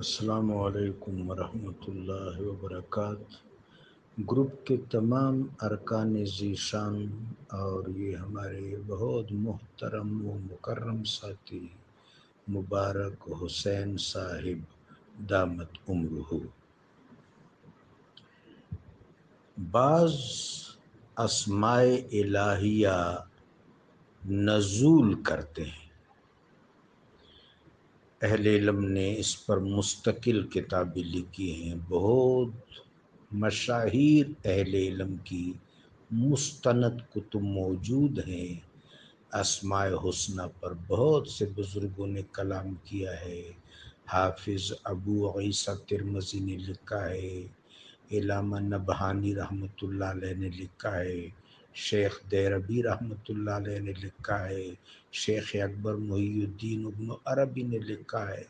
السلام علیکم ورحمۃ اللہ وبرکاتہ۔ گروپ کے تمام ارکان ذیشان اور یہ ہمارے بہت محترم و مکرم ساتھی مبارک حسین صاحب دامت عمرہ، بعض اسماء الہیہ نزول کرتے ہیں۔ اہل علم نے اس پر مستقل کتابیں لکھی ہیں، بہت مشاہیر اہل علم کی مستند کتب موجود ہیں۔ اسماء حسنہ پر بہت سے بزرگوں نے کلام کیا ہے۔ حافظ ابو عیسیٰ ترمذی نے لکھا ہے، علامہ نبہانی رحمۃ اللہ علیہ نے لکھا ہے، شیخ دیربی رحمۃ اللہ علیہ نے لکھا ہے، شیخ اکبر محی الدین ابن عربی نے لکھا ہے،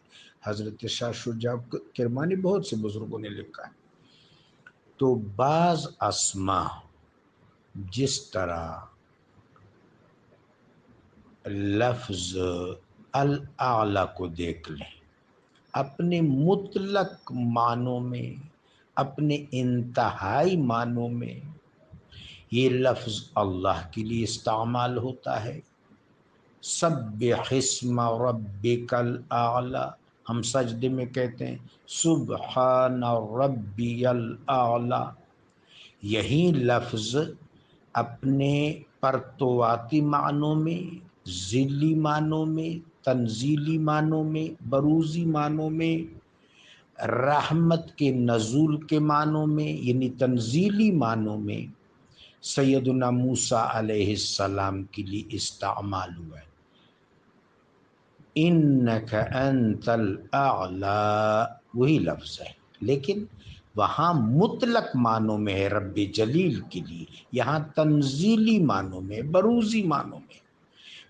حضرت شاہ شجاع کرمانی، بہت سے بزرگوں نے لکھا ہے۔ تو بعض اسماء جس طرح لفظ الاعلی کو دیکھ لیں، اپنے مطلق معنوں میں، اپنے انتہائی معنوں میں یہ لفظ اللہ کے لیے استعمال ہوتا ہے۔ سبح اسم ربک الاعلی، ہم سجدے میں کہتے ہیں سبحان ربی الاعلی۔ یہی لفظ اپنے پرتواتی معنوں میں، ذیلی معنوں میں، تنزیلی معنوں میں، بروزی معنوں میں، رحمت کے نزول کے معنوں میں یعنی تنزیلی معنوں میں سیدنا موسیٰ علیہ السلام کے لیے استعمال ہوا ہے۔ انک انت الاعلی وہی لفظ ہے، لیکن وہاں مطلق معنوں میں ہے رب جلیل کے لیے، یہاں تنزیلی معنوں میں، بروزی معنوں میں۔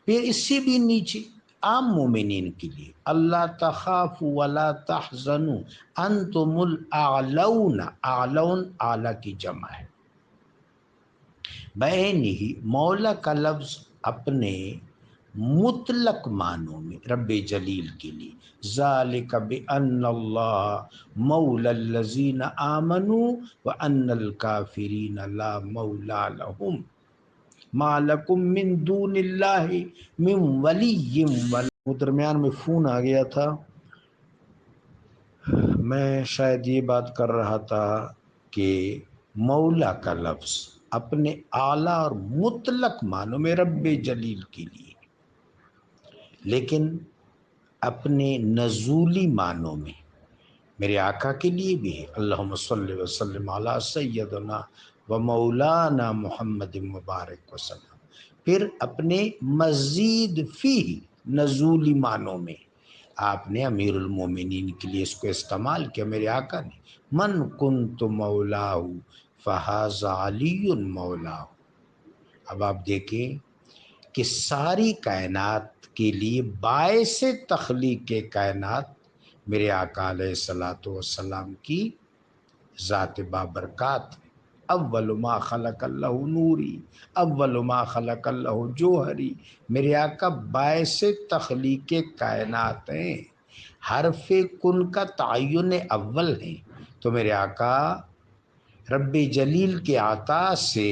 پھر اس سے بھی نیچے عام مومنین کے لیے اللہ تخافوا ولا تحزنوا انتم الاعلون، اعلون اعلیٰ کی جمع ہے۔ بعینہ مولا کا لفظ اپنے مطلق معنوں میں رب جلیل کے لیے ذالک بان اللہ مولا الذین آمنوا وان الکافرین لا مولا لهم ما لکم من دون اللہ من ولی ولا۔ درمیان میں فون آ گیا تھا، میں شاید یہ بات کر رہا تھا کہ مولا کا لفظ اپنے اعلیٰ اور مطلق معنوں میں رب جلیل کے لیے، لیکن اپنے نزولی معنوں میں میرے آقا کے لیے بھی ہے، اللہم صلی وسلم علی سیدنا و مولانا محمد مبارک وسلم۔ پھر اپنے مزید فیہ نزولی معنوں میں آپ نے امیر المومنین کے لیے اس کو استعمال کیا، میرے آقا نے، من کنت مولاہ فہذا علی مولاہ۔ اب آپ دیکھیں کہ ساری کائنات کے لیے باعث تخلیق کائنات میرے آقا علیہ الصلوۃ والسلام کی ذات بابرکات ہے۔ اول ما خلق اللہ نوری، اول ما خلق اللہ جوہری، میرے آقا باعث تخلیق کائنات ہیں، حرف کن کا تعین اول ہے۔ تو میرے آقا رب جلیل کے عطا سے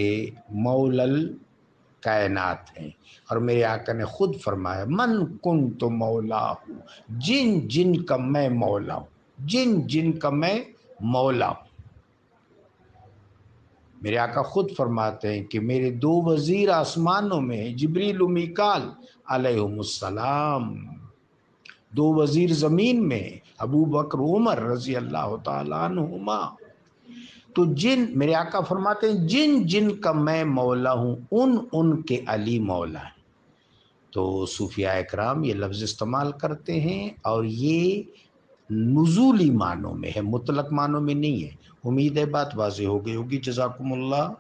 مولل کائنات ہیں، اور میرے آقا نے خود فرمایا من کنت مولا ہوں، جن جن کا میں مولا ہوں، جن جن کا میں مولا ہوں۔ میرے آقا خود فرماتے ہیں کہ میرے دو وزیر آسمانوں میں ہیں، جبریل و میکال علیہم السلام، دو وزیر زمین میں ہیں، ابو بکر عمر رضی اللہ تعالیٰ عنہما۔ تو جن، میرے آقا فرماتے ہیں جن جن کا میں مولا ہوں ان ان کے علی مولا ہیں۔ تو صوفیاء اکرام یہ لفظ استعمال کرتے ہیں، اور یہ نزولی معنوں میں ہے، مطلق معنوں میں نہیں ہے۔ امید ہے بات واضح ہو گئی ہوگی۔ جزاکم اللہ۔